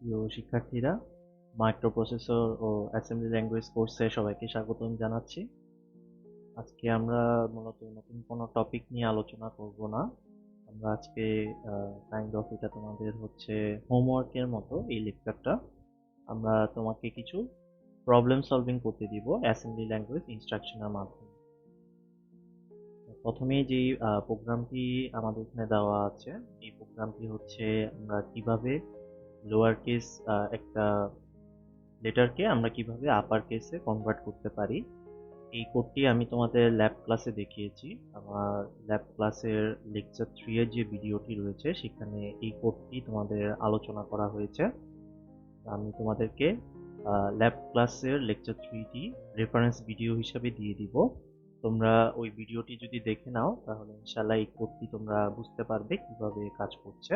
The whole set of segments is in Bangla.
প্রিয় শিক্ষার্থীরা, মাইক্রোপ্রসেসর ও অ্যাসেম্বলি ল্যাঙ্গুয়েজ কোর্সে সবাইকে স্বাগতম জানাচ্ছি। আজকে আমরা মূলত নতুন কোনো টপিক নিয়ে আলোচনা করব না। আমরা আজকে কাইন্ড অফ এটা তোমাদের হচ্ছে হোমওয়ার্কের মতো এই লেকচারটা। আমরা তোমাকে কিছু প্রবলেম সলভিং করতে দিব অ্যাসেম্বলি ল্যাঙ্গুয়েজ ইনস্ট্রাকশনের মাধ্যমে। প্রথমেই যেই প্রোগ্রামটি আমাদের এখানে দেওয়া আছে, এই প্রোগ্রামটি হচ্ছে আমরা কিভাবে লোয়ার কেস একটা লেটারকে আমরা কিভাবে আপার কেসে কনভার্ট করতে পারি। এই কোডটি আমি তোমাদের ল্যাব ক্লাসে দেখিয়েছি। আমার ল্যাব ক্লাসের লেকচার 3 এর যে ভিডিওটি রয়েছে সেখানে এই কোডটি তোমাদের আলোচনা করা হয়েছে। আমি তোমাদেরকে ল্যাব ক্লাসের লেকচার 3টি রেফারেন্স ভিডিও হিসাবে দিয়ে দিব। তোমরা ওই ভিডিওটি যদি দেখে নাও তাহলে ইনশাআল্লাহ এই কোডটি তোমরা বুঝতে পারবে কিভাবে কাজ করছে।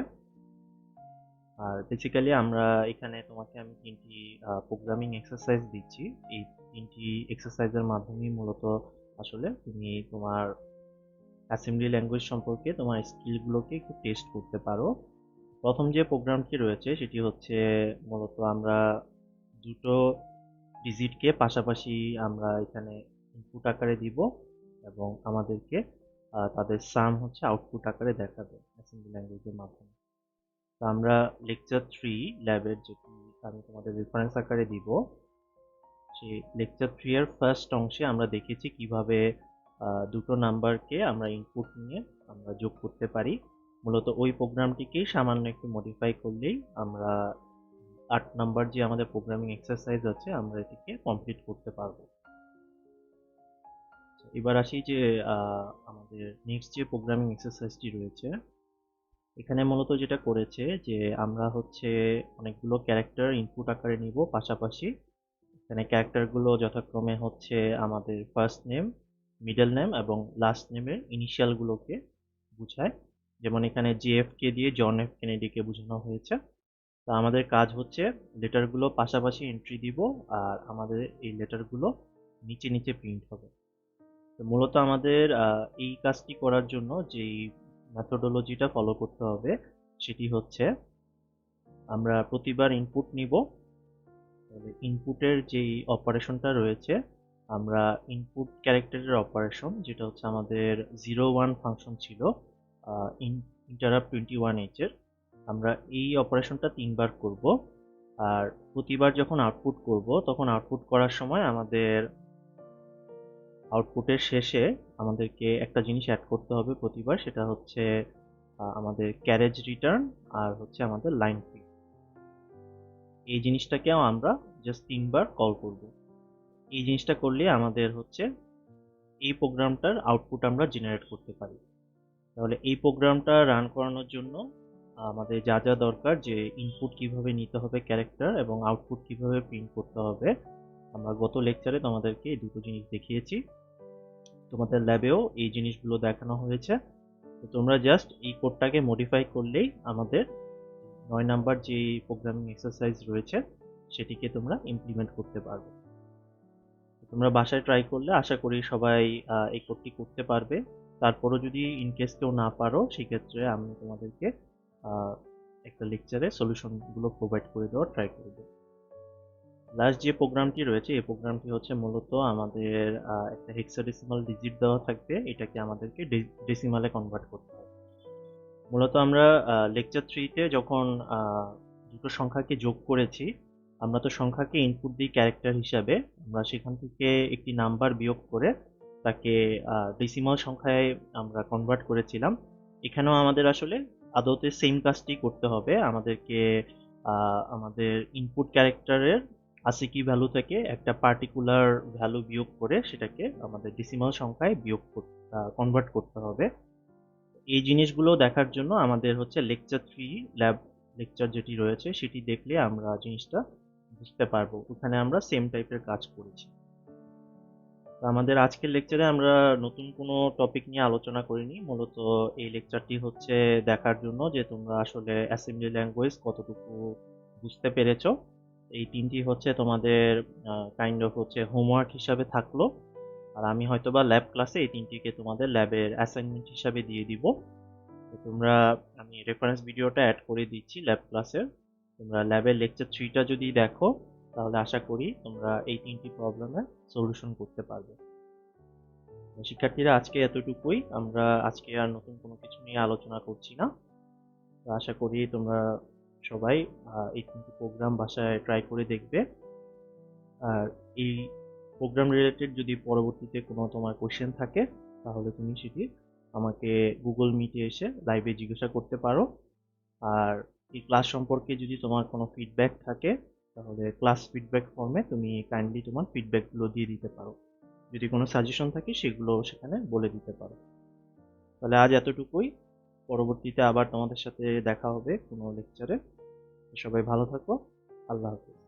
আর বেসিক্যালি আমরা এখানে তোমাকে আমি 3টি প্রোগ্রামিং এক্সারসাইজ দিচ্ছি। এই 3টি এক্সারসাইজের মাধ্যমেই মূলত আসলে তুমি তোমার অ্যাসেম্বলি ল্যাঙ্গুয়েজ সম্পর্কে তোমার স্কিলগুলোকে একটু টেস্ট করতে পারো। প্রথম যে প্রোগ্রামটি রয়েছে সেটি হচ্ছে মূলত আমরা দুটো ডিজিটকে পাশাপাশি আমরা এখানে ইনপুট আকারে দিব এবং আমাদেরকে তাদের সাম হচ্ছে আউটপুট আকারে দেখাবে অ্যাসেম্বলি ল্যাঙ্গুয়েজের মাধ্যমে। তো আমরা লেকচার 3 ল্যাবের যেটি আমি তোমাদের রেফারেন্স আকারে দিব, সেই লেকচার 3 এর ফার্স্ট অংশে আমরা দেখেছি কিভাবে দুটো নাম্বারকে আমরা ইনপুট নিয়ে আমরা যোগ করতে পারি। মূলত ওই প্রোগ্রামটিকেই সামান্য একটু মডিফাই করলেই আমরা 8 নাম্বার যে আমাদের প্রোগ্রামিং এক্সারসাইজ আছে আমরা এটিকে কমপ্লিট করতে পারবো। এবার আসি যে আমাদের নেক্সট যে প্রোগ্রামিং এক্সারসাইজটি রয়েছে, এখানে মূলত যেটা করেছে যে আমরা হচ্ছে অনেকগুলো ক্যারেক্টার ইনপুট আকারে নিব, পাশাপাশি এখানে ক্যারেক্টারগুলো যথাক্রমে হচ্ছে আমাদের ফার্স্ট নেম, মিডল নেম এবং লাস্ট নেমের ইনিশিয়ালগুলোকে বোঝায়। যেমন এখানে জেএফকে দিয়ে জন এফ কেনেডিকে বোঝানো হয়েছে। তো আমাদের কাজ হচ্ছে লেটারগুলো পাশাপাশি এন্ট্রি দিব আর আমাদের এই লেটারগুলো নিচে নিচে প্রিন্ট হবে। তো মূলত আমাদের এই কাজটি করার জন্য যেই মেথোডোলজিটা ফলো করতে হবে সেটি হচ্ছে আমরা প্রতিবার ইনপুট নিব। ইনপুটের যেই অপারেশনটা রয়েছে, আমরা ইনপুট ক্যারেক্টারের অপারেশন যেটা হচ্ছে আমাদের 01 ফাংশন ছিল ইন্টারাপ্ট 21h এর, আমরা এই অপারেশনটা 3বার করব। আর প্রতিবার যখন আউটপুট করব তখন আউটপুট করার সময় আমাদের আউটপুটের শেষে আমাদেরকে একটা জিনিস অ্যাড করতে হবে প্রতিবার, সেটা হচ্ছে আমাদের ক্যারেজ রিটার্ন আর হচ্ছে আমাদের লাইন প্রিন্ট। এই জিনিসটাকেও আমরা জাস্ট 3বার কল করব। এই জিনিসটা করলে আমাদের হচ্ছে এই প্রোগ্রামটার আউটপুট আমরা জেনারেট করতে পারি। তাহলে এই প্রোগ্রামটা রান করানোর জন্য আমাদের যা যা দরকার, যে ইনপুট কিভাবে নিতে হবে ক্যারেক্টার এবং আউটপুট কিভাবে প্রিন্ট করতে হবে, আমরা গত লেকচারে তোমাদেরকে এই দুটো জিনিস দেখিয়েছি। তোমাদের ল্যাবেও এই জিনিসগুলো দেখানো হয়েছে। তো তোমরা জাস্ট এই কোডটাকে মডিফাই করলেই আমাদের 9 নাম্বার যে প্রোগ্রামিং এক্সারসাইজ রয়েছে সেটিকে তোমরা ইমপ্লিমেন্ট করতে পারবে। তোমরা বাসায় ট্রাই করলে আশা করি সবাই এই কোডটি করতে পারবে। তারপরও যদি ইনকেস কেউ না পারো সেক্ষেত্রে আমি তোমাদেরকে একটা লেকচারে সলিউশনগুলো প্রোভাইড করে দেওয়ার ট্রাই করব। লাস্ট যে প্রোগ্রামটি রয়েছে এই প্রোগ্রামটি হচ্ছে মূলত আমাদের একটা হেক্সাডেসিমাল ডিজিট দেওয়া থাকবে, এটাকে আমাদেরকে ডেসিমালে কনভার্ট করতে হবে। মূলত আমরা লেকচার 3তে যখন দুটো সংখ্যাকে যোগ করেছি, আমরা তো সংখ্যাকে ইনপুট দিই ক্যারেক্টার হিসাবে, আমরা সেখান থেকে একটি নাম্বার বিয়োগ করে তাকে ডেসিমাল সংখ্যায় আমরা কনভার্ট করেছিলাম। এখানেও আমাদের আসলে আদতে সেম কাজটি করতে হবে। আমাদেরকে আমাদের ইনপুট ক্যারেক্টারের ASCII ভ্যালু থেকে একটা পার্টিকুলার ভ্যালু বিয়োগ করে সেটাকে আমাদের ডেসিমাল সংখ্যায় কনভার্ট করতে হবে। এই জিনিসগুলো দেখার জন্য আমাদের হচ্ছে লেকচার 3 ল্যাব লেকচার যেটি রয়েছে সেটি দেখলে আমরা জিনিসটা বুঝতে পারবো। ওখানে আমরা সেম টাইপের কাজ করেছি। তো আমাদের আজকের লেকচারে আমরা নতুন কোনো টপিক নিয়ে আলোচনা করিনি। মূলত এই লেকচারটি হচ্ছে দেখার জন্য যে তোমরা আসলে অ্যাসেম্বলি ল্যাঙ্গুয়েজ কতটুকু বুঝতে পেরেছো। এই 3টি হচ্ছে তোমাদের কাইন্ড অফ হচ্ছে হোমওয়ার্ক হিসাবে থাকলো। আর আমি হয়তোবা ল্যাব ক্লাসে এই 3টিকে তোমাদের ল্যাবের অ্যাসাইনমেন্ট হিসাবে দিয়ে দিব। তো তোমরা, আমি রেফারেন্স ভিডিওটা অ্যাড করে দিচ্ছি ল্যাব ক্লাসের। তোমরা ল্যাবের লেকচার 3টা যদি দেখো তাহলে আশা করি তোমরা এই 3টি প্রবলেমের সলিউশন করতে পারবে। শিক্ষার্থীরা, আজকে এতটুকুই। আমরা আজকে আর নতুন কোনো কিছু নিয়ে আলোচনা করছি না। তো আশা করি তোমরা সবাই এই 3টি প্রোগ্রাম বাসায় ট্রাই করে দেখবে। আর এই প্রোগ্রাম রিলেটেড যদি পরবর্তীতে কোনো তোমার কোশ্চেন থাকে তাহলে তুমি সেটি আমাকে গুগল মিটে এসে লাইভে জিজ্ঞাসা করতে পারো। আর এই ক্লাস সম্পর্কে যদি তোমার কোনো ফিডব্যাক থাকে তাহলে ক্লাস ফিডব্যাক ফর্মে তুমি কাইন্ডলি তোমার ফিডব্যাকগুলো দিয়ে দিতে পারো। যদি কোনো সাজেশন থাকে সেগুলো সেখানে বলে দিতে পারো। তাহলে আজ এতটুকুই। পরবর্তীতে আবার তোমাদের সাথে দেখা হবে কোনো লেকচারে। সবাই ভালো থাকো। আল্লাহ হাফেজ।